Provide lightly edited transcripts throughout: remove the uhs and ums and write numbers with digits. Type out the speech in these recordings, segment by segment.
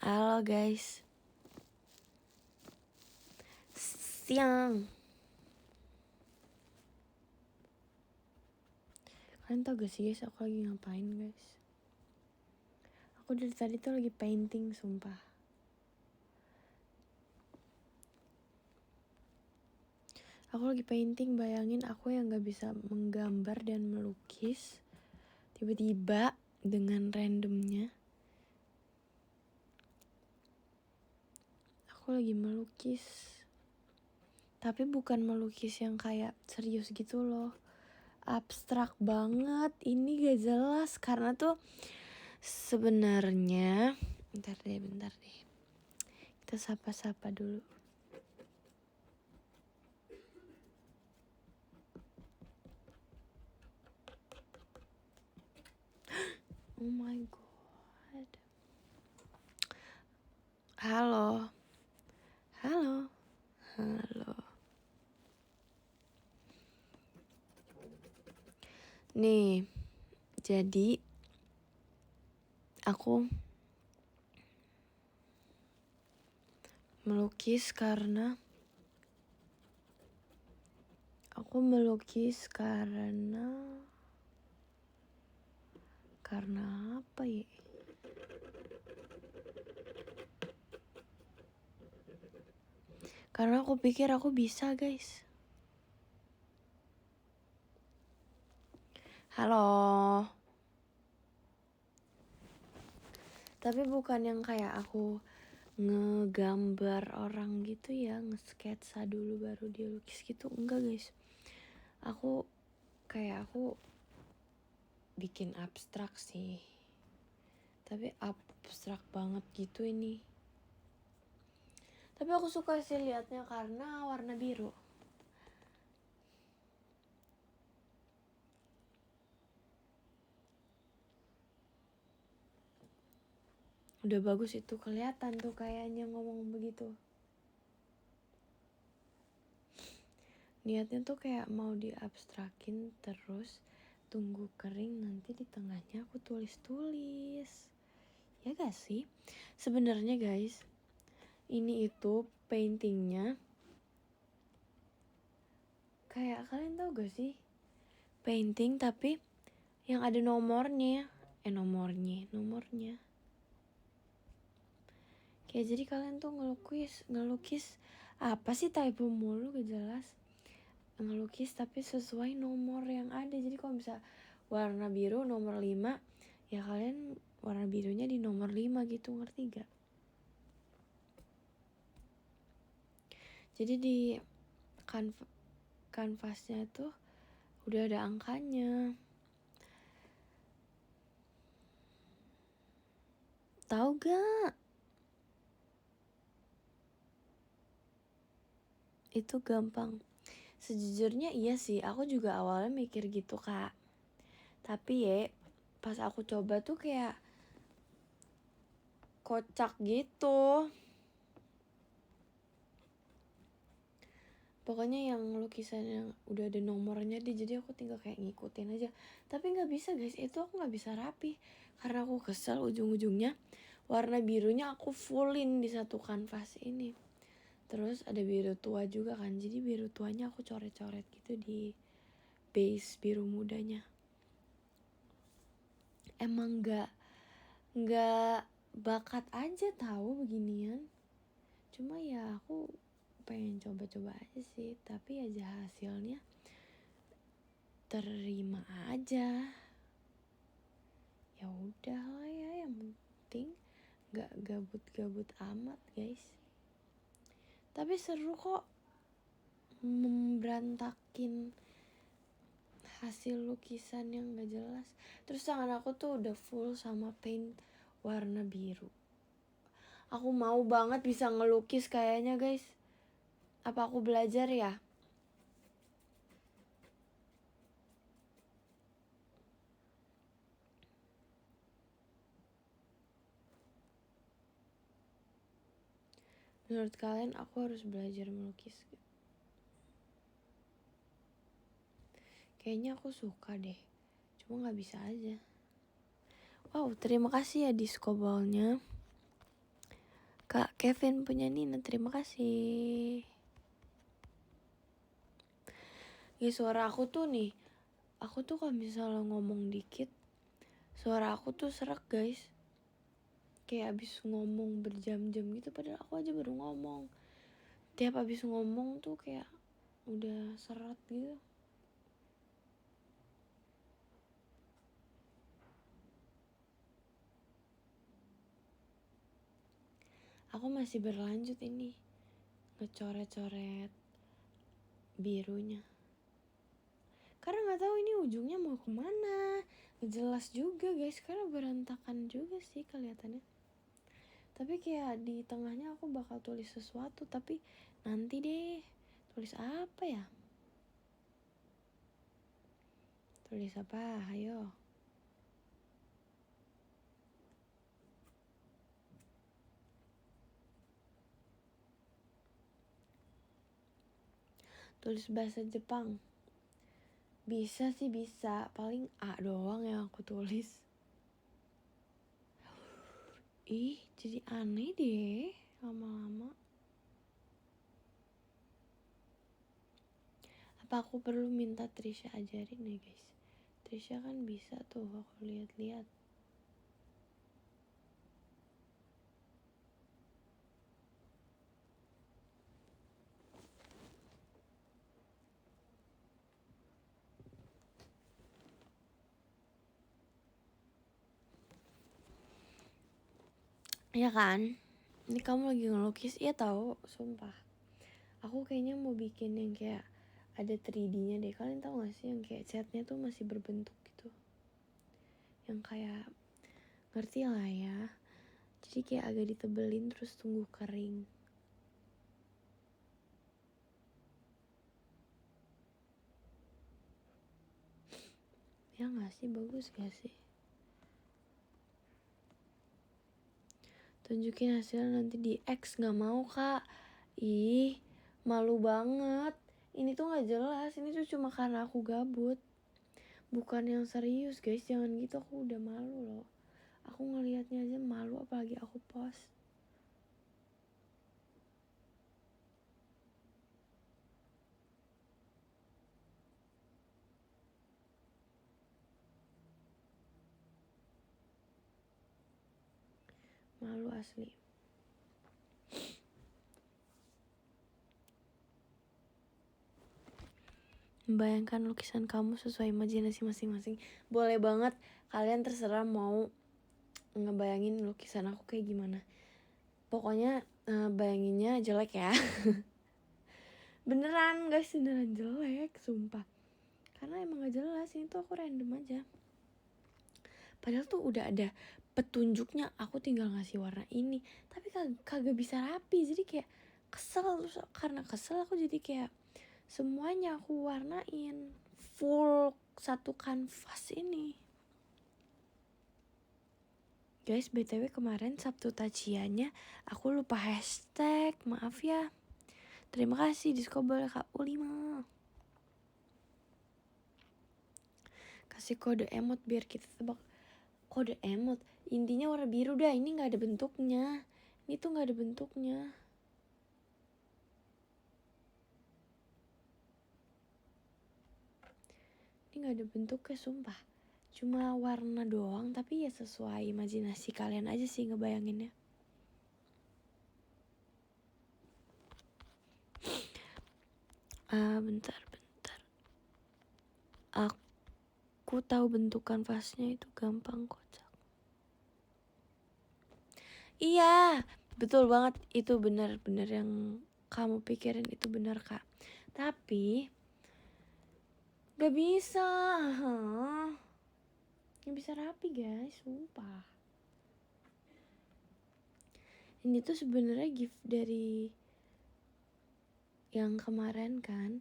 Halo guys, siang. Kalian tau gak sih guys, aku lagi ngapain guys? Aku dari tadi tuh lagi painting, sumpah. Aku lagi painting, bayangin aku yang gak bisa menggambar dan melukis. Tiba-tiba dengan randomnya aku lagi melukis. Tapi bukan melukis yang kayak serius gitu loh. Abstrak banget, ini gak jelas. Karena tuh sebenarnya bentar deh. Kita sapa-sapa dulu. Oh my god. Halo. Nih, jadi aku melukis karena apa ya? Karena aku pikir aku bisa, guys. Halo. Tapi bukan yang kayak aku ngegambar orang gitu ya, nge-sketsa dulu baru dia lukis gitu. Enggak, guys. Aku bikin abstrak sih. Tapi abstrak banget gitu ini. Tapi aku suka sih liatnya karena warna biru. Udah bagus itu, kelihatan tuh kayaknya ngomong begitu. Niatnya tuh kayak mau diabstrakin terus tunggu kering, nanti di tengahnya aku tulis-tulis. Ya gak sih? Sebenarnya guys, ini itu paintingnya kayak, kalian tahu gak sih? Painting tapi yang ada nomornya. Nomornya. Kayak jadi kalian tuh ngelukis apa sih, typo mulu gak jelas. Ngelukis tapi sesuai nomor yang ada. Jadi kalau bisa warna biru nomor 5, ya kalian warna birunya di nomor 5 gitu, ngerti gak? Jadi di kanvasnya tuh udah ada angkanya. Tahu gak? Itu gampang. Sejujurnya iya sih, aku juga awalnya mikir gitu kak. Tapi ya pas aku coba tuh kayak kocak gitu. Pokoknya yang lukisan yang udah ada nomornya deh, jadi aku tinggal kayak ngikutin aja. Tapi gak bisa guys, itu aku gak bisa rapi. Karena aku kesel ujung-ujungnya warna birunya aku fullin di satu kanvas ini. Terus ada biru tua juga kan, jadi biru tuanya aku coret-coret gitu di base biru mudanya. Emang gak bakat aja tahu beginian. Cuma ya aku pengen coba-coba aja sih, tapi aja hasilnya terima aja. Ya udah lah ya, yang penting gak gabut-gabut amat guys. Tapi seru kok memberantakin hasil lukisan yang gak jelas. Terus tangan aku tuh udah full sama paint warna biru. Aku mau banget bisa ngelukis kayaknya guys. Apa aku belajar ya? Menurut kalian aku harus belajar melukis? Kayaknya aku suka deh, cuma gak bisa aja. Wow, terima kasih ya disco ballnya. Kak Kevin punya Nina, terima kasih. Ya suara aku tuh nih, aku tuh kalau misalnya ngomong dikit, suara aku tuh serak guys. Kayak abis ngomong berjam-jam gitu, padahal aku aja baru ngomong. Tiap abis ngomong tuh kayak udah seret gitu. Aku masih berlanjut ini ngecoret-coret birunya, karena nggak tahu ini ujungnya mau kemana. Jelas juga guys, karena berantakan juga sih kelihatannya. Tapi kayak di tengahnya aku bakal tulis sesuatu, tapi nanti deh. Tulis apa ya? Tulis apa? Ayo. Tulis bahasa Jepang. Bisa sih bisa, paling A doang yang aku tulis. Ih, jadi aneh deh lama-lama. Apa aku perlu minta Trisha ajarin ya guys? Trisha kan bisa tuh aku lihat-lihat. Ya kan? Ini kamu lagi ngelukis, iya tahu, sumpah. Aku kayaknya mau bikin yang kayak ada 3D-nya deh. Kalian tahu gak sih yang kayak catnya tuh masih berbentuk gitu? Yang kayak, ngerti lah ya. Jadi kayak agak ditebelin terus tunggu kering. Ya gak sih? Bagus gak sih? Tunjukin hasilnya nanti di X. Gak mau kak. Ih, malu banget. Ini tuh gak jelas. Ini tuh cuma karena aku gabut. Bukan yang serius guys. Jangan gitu, aku udah malu loh. Aku ngelihatnya aja malu, apalagi aku post. Malu asli. Membayangkan lukisan kamu sesuai imajinasi masing-masing. Boleh banget, kalian terserah mau ngebayangin lukisan aku kayak gimana. Pokoknya bayanginnya jelek ya. Beneran guys, beneran jelek, sumpah. Karena emang gak jelas, ini tuh aku random aja. Padahal tuh udah ada petunjuknya, aku tinggal ngasih warna ini. Tapi kagak bisa rapi, jadi kayak kesel. Terus karena kesel aku jadi kayak semuanya aku warnain full satu kanvas ini. Guys, BTW kemarin Sabtu tajiannya aku lupa hashtag, maaf ya. Terima kasih Discover Kak U5. Kasih kode emot biar kita tebak. Kode emot, intinya warna biru dah. Ini gak ada bentuknya. Ini tuh gak ada bentuknya. Ini gak ada bentuknya sumpah. Cuma warna doang, tapi ya sesuai imajinasi kalian aja sih ngebayanginnya. Bentar. Aku tahu bentuk kanvasnya itu gampang kocak. Iya, betul banget. Itu benar-benar yang kamu pikirin itu benar kak. Tapi gak bisa. Gak bisa rapi guys, sumpah. Ini tuh sebenarnya gift dari yang kemarin kan.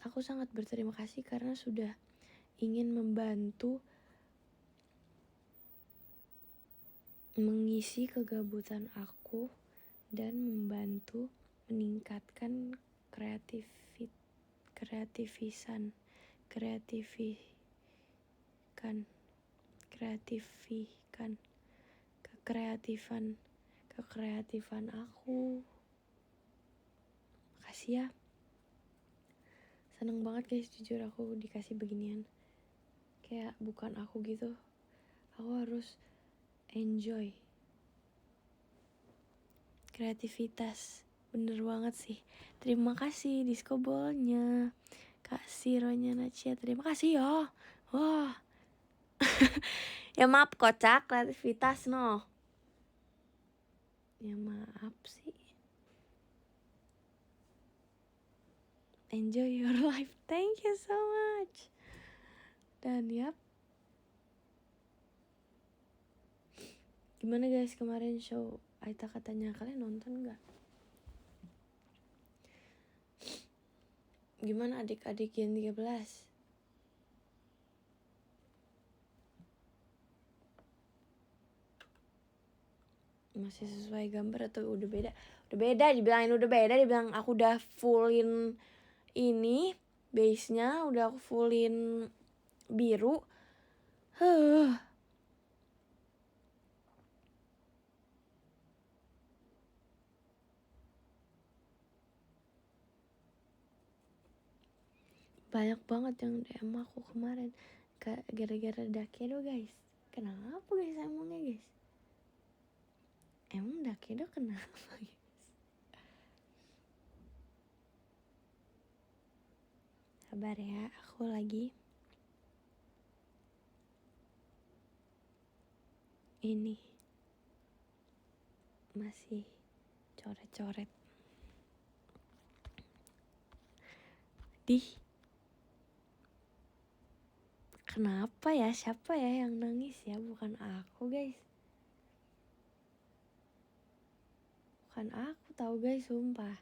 Aku sangat berterima kasih karena sudah ingin membantu mengisi kegabutan aku dan membantu meningkatkan kreatifan kekreatifan aku. Makasih ya. Seneng banget guys, jujur aku dikasih beginian. Kayak bukan aku gitu. Aku harus enjoy kreativitas. Bener banget sih. Terima kasih disco ballnya, Kak Sironya Nacia. Terima kasih ya. Wah. Ya maaf kocak, kreativitas no. Ya maaf sih. Enjoy your life. Thank you so much. Dan yap. Gimana guys kemarin show Aita Katanya, kalian nonton gak? Gimana adik-adik yang 13? Masih sesuai gambar atau udah beda? Udah beda, dibilangin udah beda. Dibilang aku udah fullin ini base-nya, udah aku fullin biru. Banyak banget yang DM aku kemarin gara-gara Dakedo guys. Kenapa guys emangnya guys? Emang Dakedo kenapa guys? Sabar ya, aku lagi ini masih coret-coret di. Kenapa ya? Siapa ya yang nangis ya? Bukan aku guys. Bukan aku tahu guys, sumpah.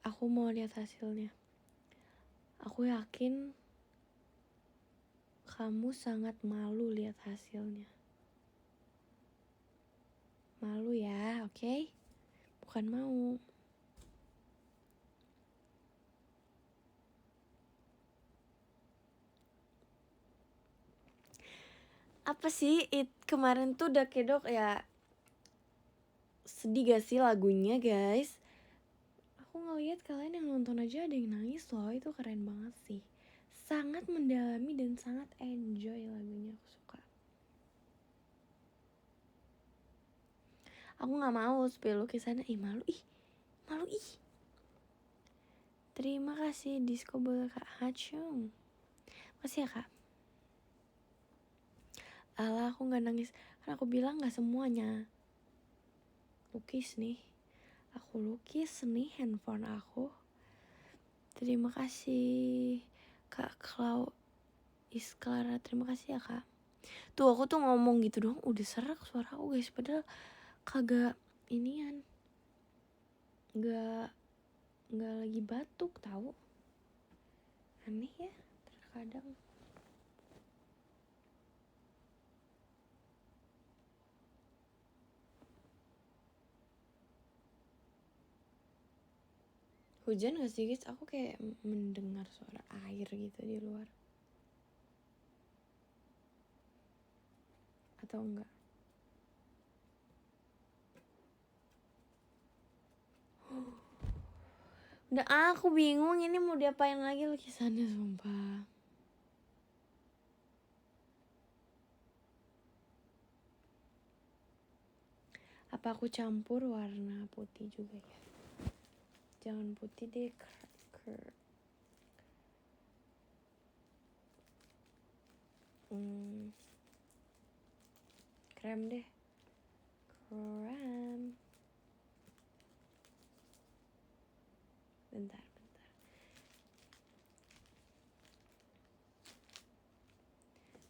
Aku mau lihat hasilnya. Aku yakin kamu sangat malu lihat hasilnya. Malu ya, oke? Bukan mau. Apa sih kemarin tuh Dakedo ya, sedih gak sih lagunya guys? Aku ngeliat kalian yang nonton aja ada yang nangis loh. Itu keren banget sih. Sangat mendalami dan sangat enjoy lagunya. Aku suka. Aku gak mau spill lukisannya. Malu ih. Terima kasih disco bola Kak Hachung. Makasih ya Kak. Alah, aku gak nangis karena aku bilang gak semuanya lukis nih. Aku lukis nih handphone aku. Terima kasih Kak Clau Isklara. Terima kasih ya Kak. Tuh aku tuh ngomong gitu doang udah serak suara aku guys. Padahal kagak inian. Gak lagi batuk tahu. Aneh ya terkadang. Hujan gak sih guys? Aku kayak mendengar suara air gitu di luar. Atau enggak? Udah aku bingung ini mau diapain lagi lukisannya sumpah. Apa aku campur warna putih juga ya? Jangan putih deh, krem deh. Krem. Bentar.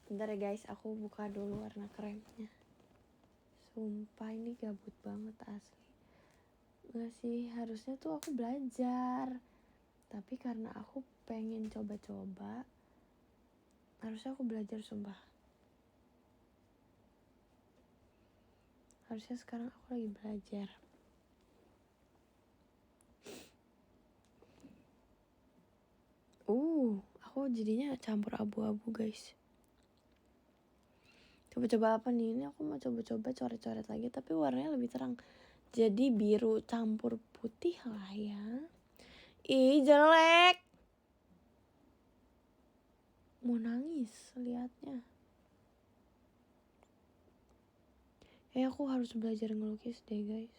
Bentar ya guys, aku buka dulu warna kremnya. Sumpah ini gabut banget asli. Gak sih, harusnya tuh aku belajar. Tapi karena aku pengen coba-coba, harusnya aku belajar sumpah. Harusnya sekarang aku lagi belajar. aku jadinya campur abu-abu guys. Coba-coba apa nih? Ini aku mau coba-coba coret-coret lagi tapi warnanya lebih terang. Jadi biru campur putih lah ya. Ih jelek. Mau nangis liatnya. Aku harus belajar ngelukis deh guys.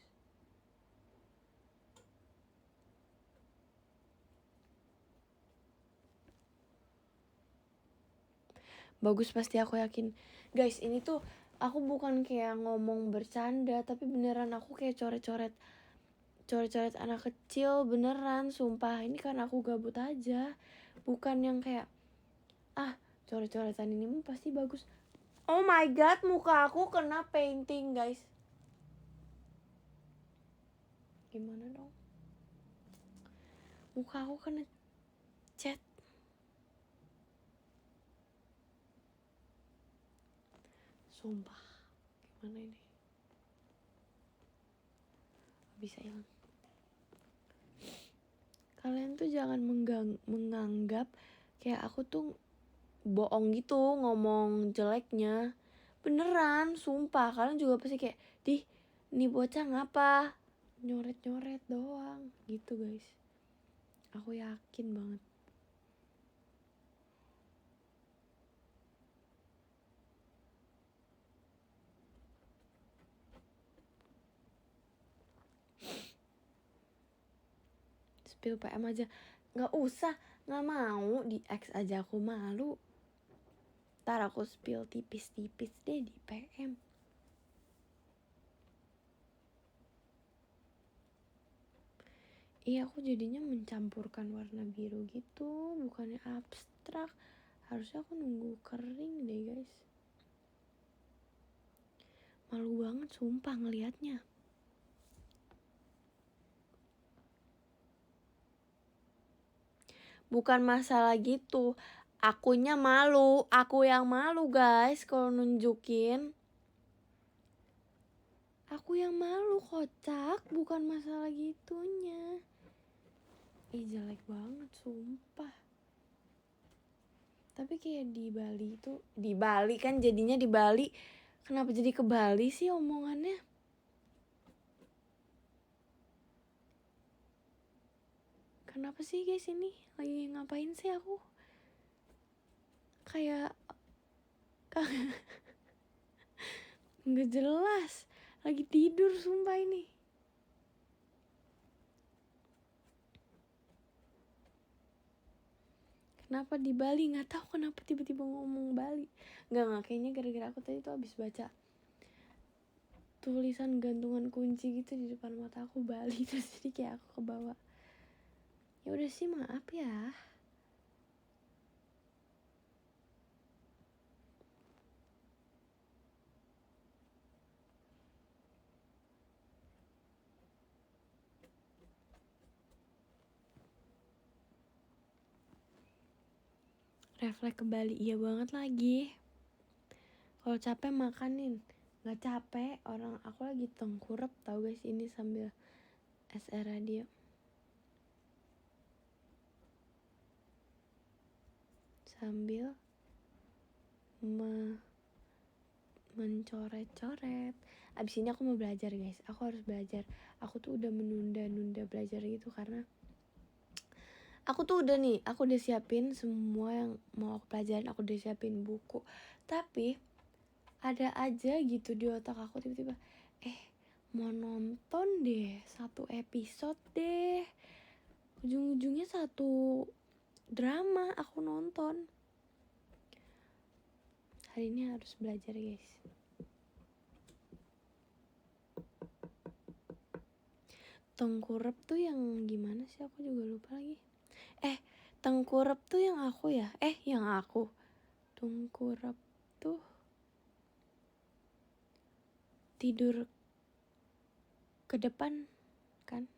Bagus pasti, aku yakin. Guys, ini tuh aku bukan kayak ngomong bercanda, tapi beneran aku kayak coret-coret anak kecil beneran, sumpah. Ini kan aku gabut aja. Bukan yang kayak coret-coretan ini pasti bagus. Oh my god, muka aku kena painting, guys. Gimana dong? Muka aku kena cat. Sumpah. Gimana ini? Bisa hilang. Kalian tuh jangan menganggap kayak aku tuh bohong gitu ngomong jeleknya. Beneran, sumpah. Kalian juga pasti kayak, nih bocah ngapa? Nyoret-nyoret doang gitu guys. Aku yakin banget. Spill PM aja. Gak usah, gak mau. Di X aja aku malu. Ntar aku spill tipis-tipis deh di PM. Iya, aku jadinya mencampurkan warna biru gitu, bukannya abstrak. Harusnya aku nunggu kering deh guys. Malu banget sumpah ngelihatnya. Bukan masalah gitu, akunya malu. Aku yang malu guys kalau nunjukin. Aku yang malu, kocak. Bukan masalah gitunya. Jelek banget sumpah. Tapi kayak di Bali itu, di Bali kan jadinya di Bali. Kenapa jadi ke Bali sih omongannya? Kenapa sih guys ini? Lagi ngapain sih aku? Kayak nggak jelas. Lagi tidur sumpah ini. Kenapa di Bali? Nggak tahu kenapa tiba-tiba ngomong Bali. Nggak, kayaknya gara-gara aku tadi tuh abis baca tulisan gantungan kunci gitu di depan mata aku Bali, terus jadi kayak aku kebawa. Ya udah sih, maaf ya. Refleks ke Bali, iya banget lagi. Kalau capek makanin, nggak capek. Orang aku lagi tengkurap tau guys ini sambil SR radio. Sambil mencoret-coret. Abis ini aku mau belajar guys. Aku harus belajar. Aku tuh udah menunda-nunda belajar gitu karena aku tuh aku udah siapin semua yang mau aku pelajarin. Aku udah siapin buku. Tapi ada aja gitu di otak aku tiba-tiba, mau nonton deh 1 episode deh. Ujung-ujungnya 1 drama aku nonton. Hari ini harus belajar guys. Tengkurap tuh yang gimana sih, aku juga lupa lagi. Tengkurap tuh yang aku ya? Yang aku. Tengkurap tuh tidur ke depan kan?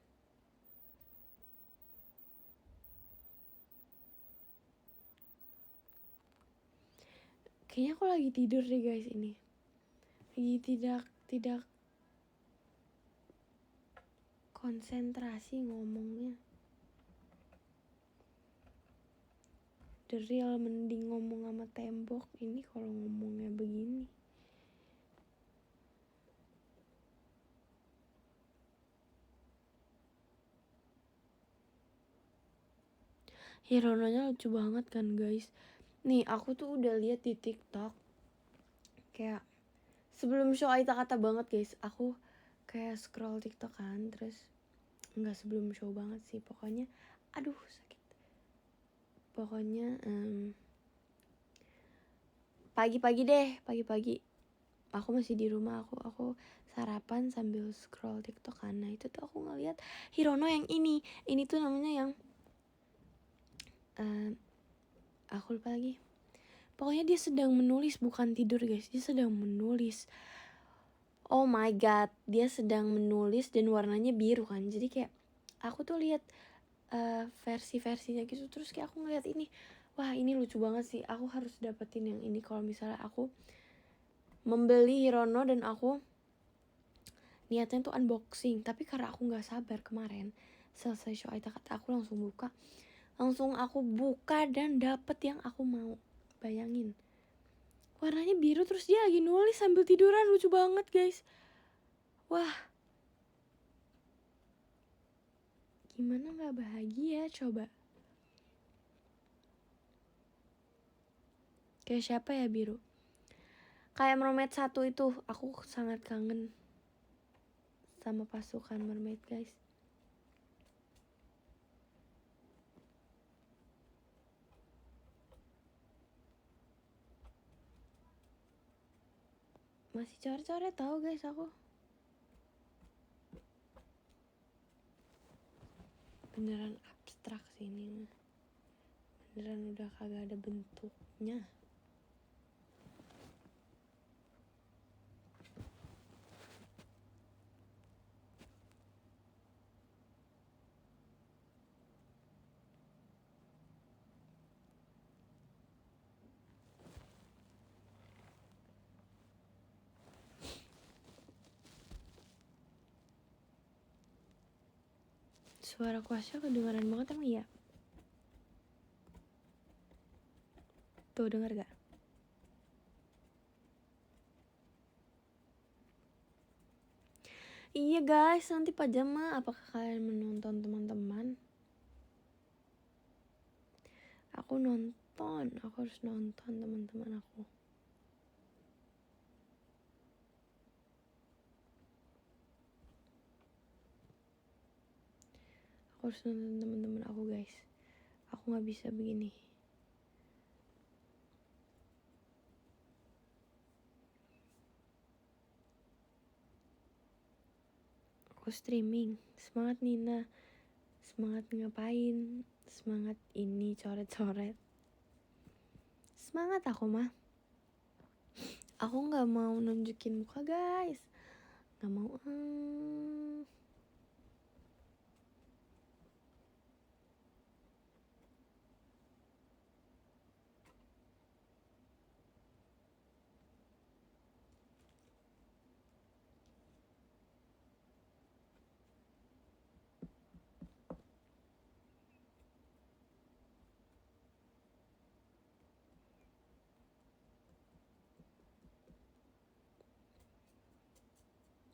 Kayaknya aku lagi tidur deh guys ini. Lagi tidak konsentrasi ngomongnya. the real, mending ngomong sama tembok. Ini kalau ngomongnya begini. Hirononya lucu banget kan guys. Nih aku tuh udah lihat di TikTok, kayak sebelum show Aita Kata banget guys, aku kayak scroll TikTok kan, terus nggak sebelum show banget sih, pokoknya aduh sakit, pokoknya pagi-pagi aku masih di rumah, aku sarapan sambil scroll TikTok kan. Nah itu tuh aku ngeliat Hirono yang ini tuh namanya yang aku lupa lagi. Pokoknya dia sedang menulis, bukan tidur guys, dia sedang menulis. Oh my god, dia sedang menulis dan warnanya biru kan. Jadi kayak aku tuh lihat versi-versinya gitu, terus kayak aku ngeliat ini, wah ini lucu banget sih, aku harus dapetin yang ini kalau misalnya aku membeli Hirono. Dan aku niatnya tuh unboxing, tapi karena aku nggak sabar, kemarin selesai show Aita Kata aku langsung aku buka dan dapet yang aku mau. Bayangin, warnanya biru, terus dia lagi nulis sambil tiduran, lucu banget guys. Wah, gimana nggak bahagia coba. Kayak siapa ya biru, kayak Mermaid 1 itu, aku sangat kangen sama pasukan Mermaid guys. Masih coret-coret tau guys aku. Beneran abstrak sih ini, beneran udah kagak ada bentuknya. Suara kuasnya kedengaran banget emang ya. Tuh denger gak? Iya guys, nanti pajama, apakah kalian menonton teman-teman? Aku nonton, aku harus nonton teman-teman aku. Aku harus nonton teman-teman aku guys. Aku nggak bisa begini. Aku streaming. Semangat Nina. Semangat ngapain? Semangat ini coret-coret. Semangat aku mah. Aku nggak mau nunjukin muka guys. Nggak mau.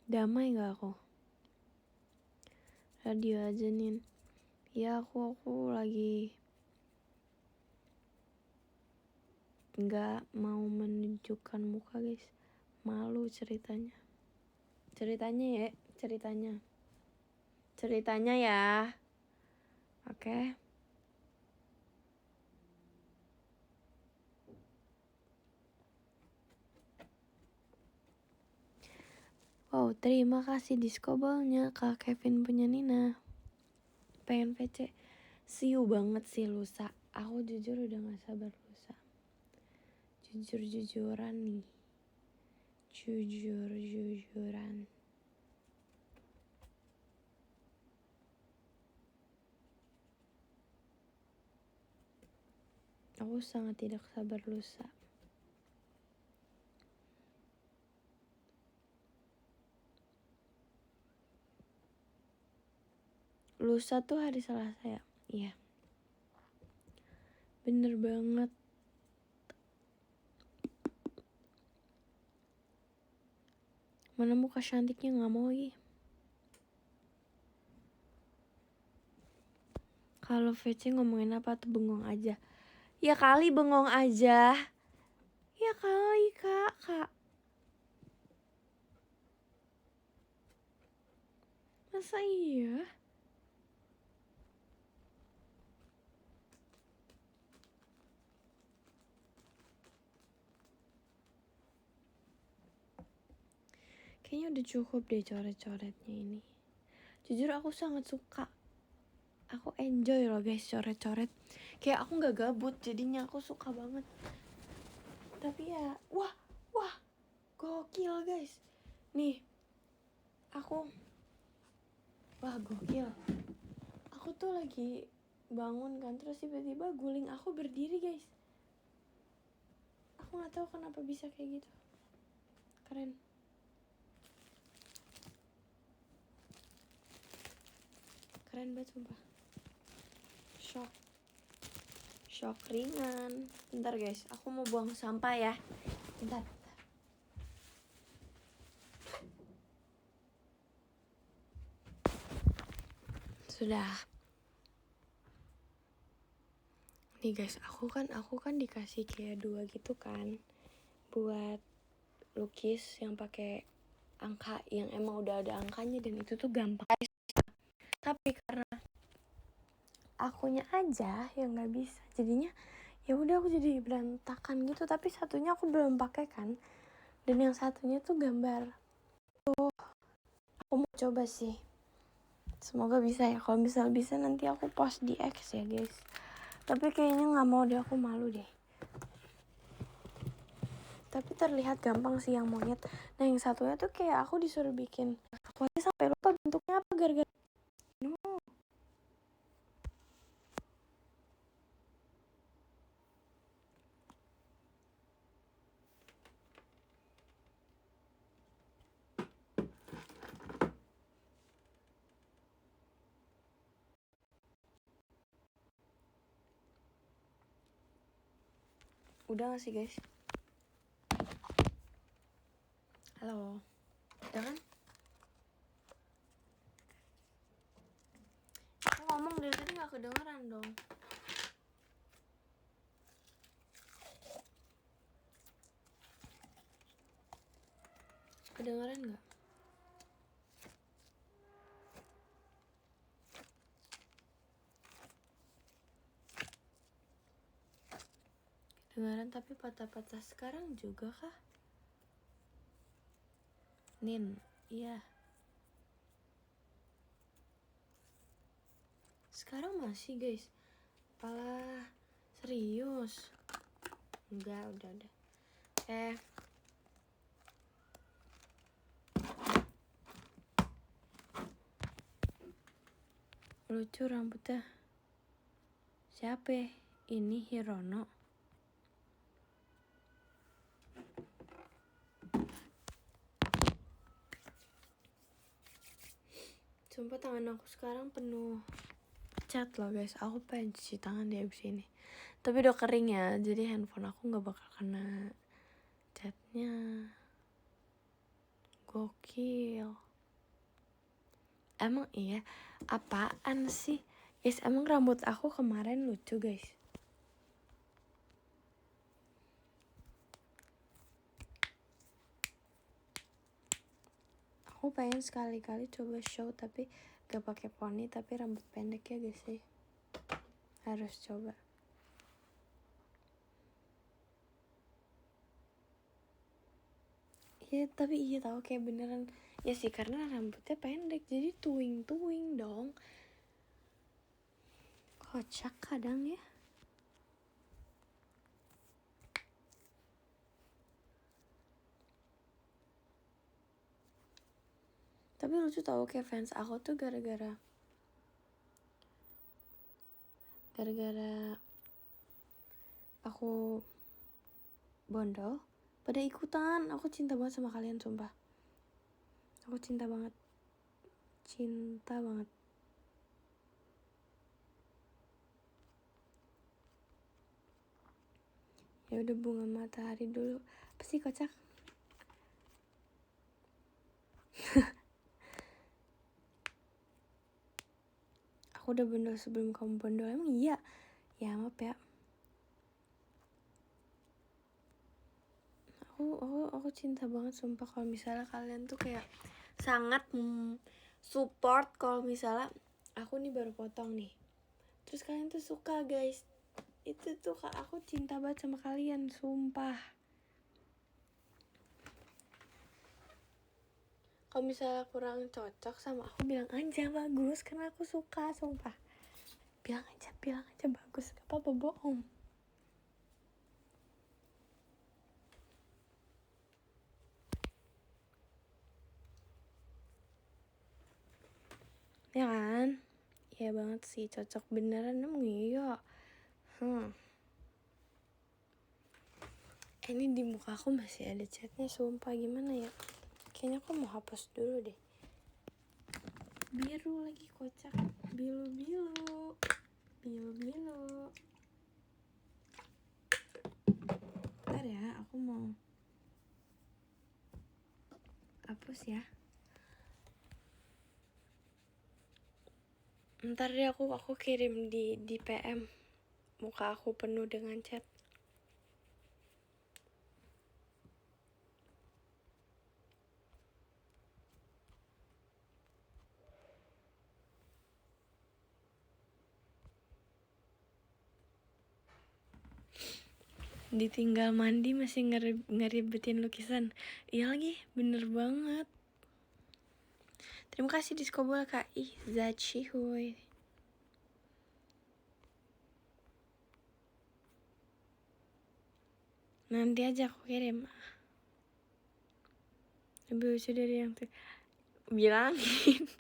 Damai nggak aku? Radio aja Nin. Ya aku lagi nggak mau menunjukkan muka guys, malu ceritanya ya, ceritanya ya, oke. Wow, terima kasih diskobelnya Kak Kevin punya Nina. Pengen VC, siu banget sih lusa. Aku jujur udah gak sabar lusa. Jujur-jujuran nih. Jujur-jujuran. Aku sangat tidak sabar lusa. Lusa tuh hari Selasa ya? Iya. Bener banget. Mana muka cantiknya, nggak mau lagi. Kalau VC ngomongin apa tuh, bengong aja. Ya kali bengong aja. Ya kali kak. Masa iya? Kayaknya udah cukup deh coret-coretnya ini. Jujur aku sangat suka. Aku enjoy loh guys coret-coret. Kayak aku gak gabut, jadinya aku suka banget. Tapi ya, wah, gokil guys. Nih, wah gokil. Aku tuh lagi bangun kan, terus tiba-tiba guling aku berdiri guys. Aku gak tahu kenapa bisa kayak gitu. Keren. Keren banget sumpah. Shock ringan. Bentar guys, aku mau buang sampah ya. Bentar. Sudah. Nih guys, aku kan dikasih kayak 2 gitu kan, buat lukis yang pakai angka, yang emang udah ada angkanya, dan itu tuh gampang. Tapi karena akunya aja yang nggak bisa, jadinya ya udah aku jadi berantakan gitu. Tapi satunya aku belum pakai kan, dan yang satunya tuh gambar. Aku mau coba sih, semoga bisa ya. Kalau misal bisa nanti aku post di X ya guys. Tapi kayaknya nggak mau deh, aku malu deh. Tapi terlihat gampang sih yang monyet. Nah yang satunya tuh kayak aku disuruh bikin, aku aja sampai lupa bentuknya apa gara-gara Udah gak sih guys? Halo, udah kan? Aku ngomong dari tadi gak kedengeran dong. Kedengeran gak? Kedengeran tapi patah-patah sekarang juga kah? Nin, iya. Sekarang masih guys? Alah, serius? Enggak, udah. Lucu rambutnya. Siapa? Ini Hirono. Sumpah tangan aku sekarang penuh cat loh guys. Aku pengen cuci tangan di abis ini. Tapi udah kering ya, jadi handphone aku gak bakal kena catnya. Gokil. Emang iya, apaan sih? Guys, emang rambut aku kemarin lucu guys. Aku pengen sekali-kali coba show tapi gak pakai poni, tapi rambut pendek ya guys sih. Harus coba. Iya, tapi iya tahu kayak beneran. Ya sih, karena rambutnya pendek jadi tuing-tuing dong. Kocak kadang ya. Tapi lucu tahu kayak fans aku tuh gara-gara aku bondol pada ikutan. Aku cinta banget sama kalian sumpah. Aku cinta banget. Ya udah, bunga matahari dulu. Apa sih kocak? Aku udah bondol sebelum kamu bondol. Emang iya? Ya maaf ya. Aku cinta banget sumpah kalau misalnya kalian tuh kayak sangat support kalau misalnya aku nih baru potong nih. Terus kalian tuh suka guys. Itu tuh aku cinta banget sama kalian, sumpah. Kalau misalnya kurang cocok sama aku, bilang aja bagus, karena aku suka, sumpah. Bilang aja bagus, gak apa-apa bohong. Ya kan? Iya banget sih, cocok beneran, emang iya. Ini di muka aku masih ada catnya, sumpah. Gimana ya? Kayaknya aku mau hapus dulu deh. Biru lagi kocak. Biru. Bentar ya, aku mau hapus ya. Ntar deh aku kirim di PM. Muka aku penuh dengan cat. Ditinggal mandi masih ngeribetin lukisan. Iya lagi, bener banget. Terima kasih Discobola Kak. Ih, Zachihuy. Nanti aja aku kirim. Lebih lucu dari yang tuh. Bilangin.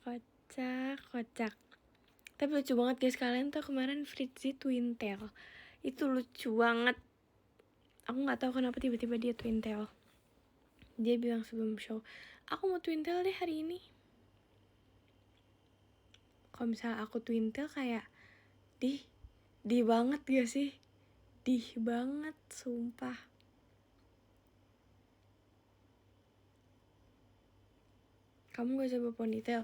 Kocak. Tapi lucu banget guys, kalian tuh kemarin Fritzy twin tail. Itu lucu banget. Aku gak tahu kenapa tiba-tiba dia twin tail. Dia bilang sebelum show, aku mau twin tail deh hari ini. Kalau misalnya aku twin tail kayak di banget gak sih? Banget, sumpah. Kamu gak coba ponytail?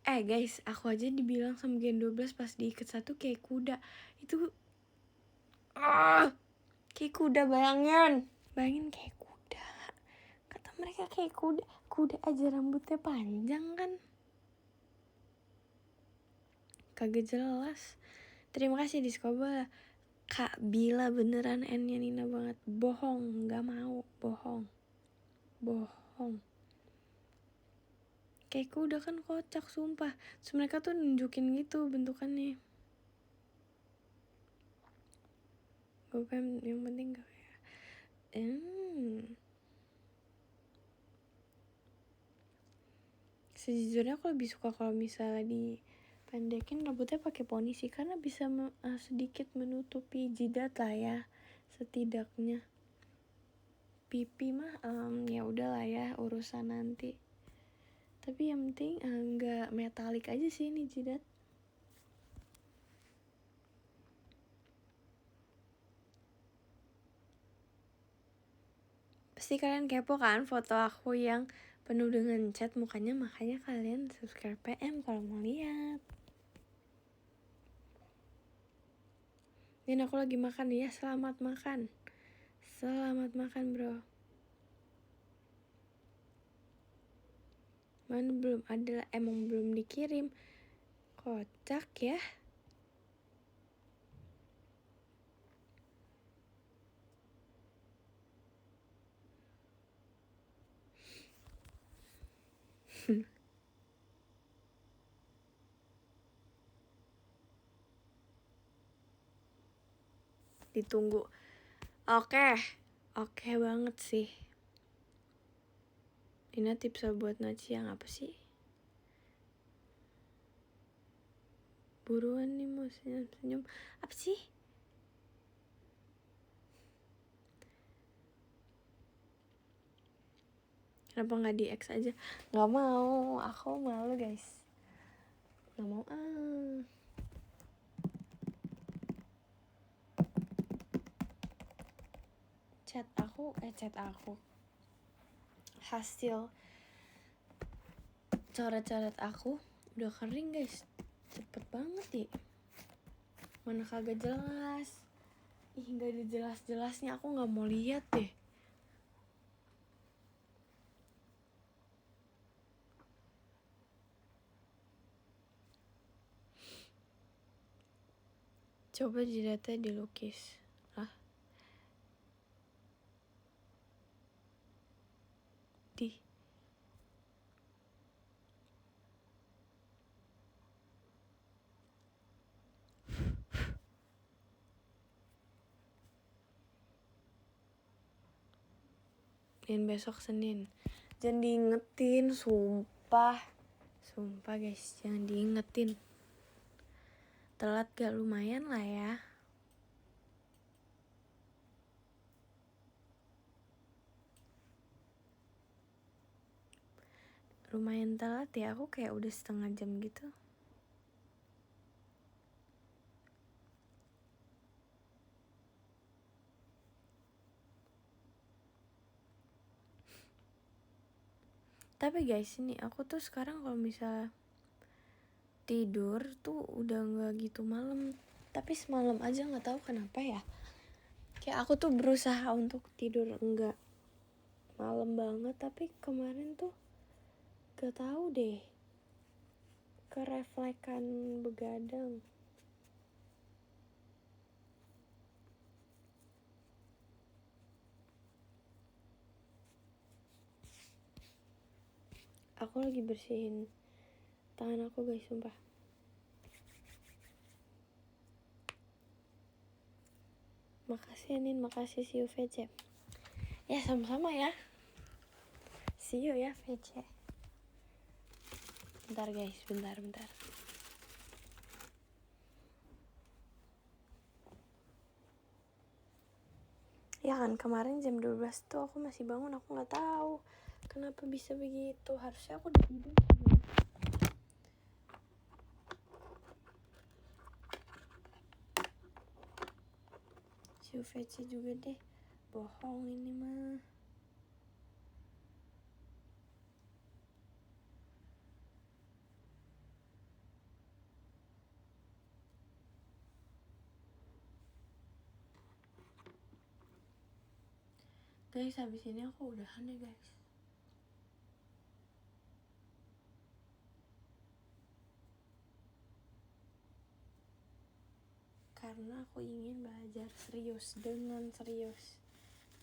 Guys, aku aja dibilang sama Gen 12 pas diikat satu kayak kuda. Itu kayak kuda, bayangin kayak kuda. Kata mereka kayak kuda aja rambutnya panjang kan. Kagak jelas. Terima kasih Discobola. Kak Bila beneran N-nya Nina banget. Bohong, gak mau. Bohong. Kayak kuda kan kocak, sumpah. Terus mereka tuh nunjukin gitu bentukannya. Gue pengen yang penting gak kayak Sejujurnya aku lebih suka kalau misalnya dipendekin rambutnya pakai poni sih, karena bisa sedikit menutupi jidat lah ya, setidaknya. Pipi mah ya udahlah ya, urusan nanti. Tapi yang penting nggak metalik aja sih ini jidat. Pasti kalian kepo kan foto aku yang penuh dengan cat mukanya, makanya kalian subscribe PM kalau mau lihat. Dan aku lagi makan ya, selamat makan bro. Mana belum ada, emang belum dikirim. Kocak ya. Ditunggu. Oke banget sih. Ini tips buat Naci yang apa sih? Buruan nih mau senyum. Apa sih? Kenapa gak di X aja? Gak mau, aku malu guys. Gak mau chat aku hasil coret-coret aku udah kering guys, cepet banget ya. Mana kagak jelas, nggak ada jelas-jelasnya, aku nggak mau lihat deh. Coba jidatnya dilukis lah. Dan besok Senin. Jangan diingetin, sumpah guys, jangan diingetin. Telat gak lumayan lah ya. Lumayan telat ya, aku kayak udah setengah jam gitu. Tapi guys, ini aku tuh sekarang kalau misal tidur tuh udah nggak gitu malam. Tapi semalam aja nggak tahu kenapa ya. Kayak aku tuh berusaha untuk tidur enggak malam banget, tapi kemarin tuh gak tahu deh, kereflekan begadang. Aku lagi bersihin tangan aku guys, sumpah. Makasih Nin, makasih see you VC. Ya sama-sama ya. See you ya VC. Bentar guys, bentar. Ya kan kemarin jam 12 tuh aku masih bangun, aku gak tahu kenapa bisa begitu. Harusnya aku udah tidur. Si VC juga deh, bohong ini mah. Guys, habis ini aku udahan ya guys. Karena aku ingin belajar serius, dengan serius.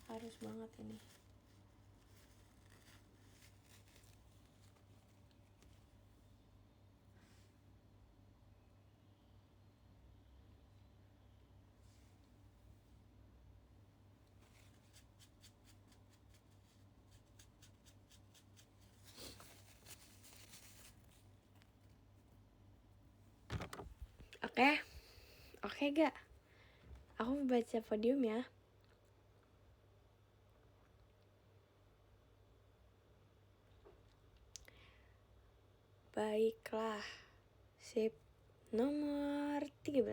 Harus banget ini. Oke gak? Aku mau baca podium ya. Baiklah. Sip. Nomor 13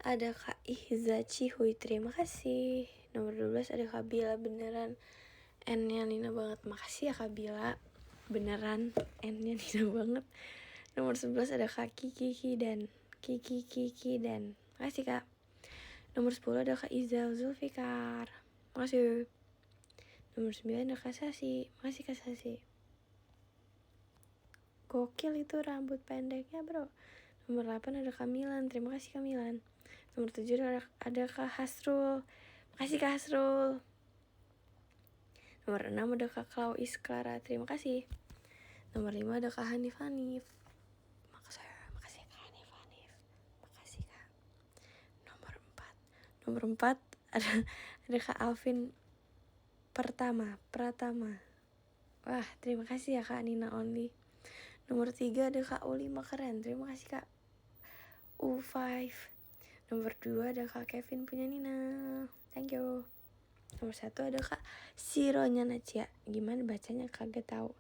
ada Kak Ihza Cihuy, terima kasih. Nomor 12 ada Kak Bila, beneran N-nya Nina banget. Makasih ya Kak Bila, beneran N-nya Nina banget. Nomor 11 ada Kak Kiki dan makasih Kak. Nomor 10 ada Kak Iza Zulfikar, makasih. Nomor 9 ada Kak Sasi, makasih Kak Sasi. Gokil itu rambut pendeknya bro. Nomor 8 ada Kak Milan, terima kasih Kak Milan. Nomor 7 ada Kak Hasrul, makasih Kak Hasrul. Nomor 6 ada Kak Klauis Clara, terima kasih. Nomor 5 ada Kak Hanif, makasih Kak Hanif, makasih Kak. Nomor 4 ada Kak Alvin Pratama. Wah, terima kasih ya Kak Nina Only. Nomor 3 ada Kak Uli Makeren, terima kasih Kak U5. Nomor 2 ada Kak Kevin punya Nina, thank you. Nomor 1 ada Kak Sironya Nacia, gimana bacanya kagak tahu.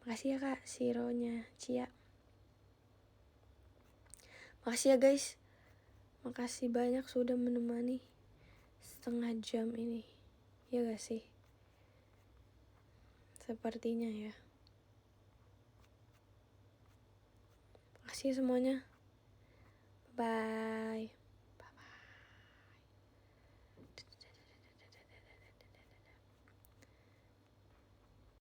Makasih ya Kak Sironya Cia. Makasih ya guys, makasih banyak sudah menemani setengah jam ini. Ya gak sih? Sepertinya ya. Makasih semuanya. Bye.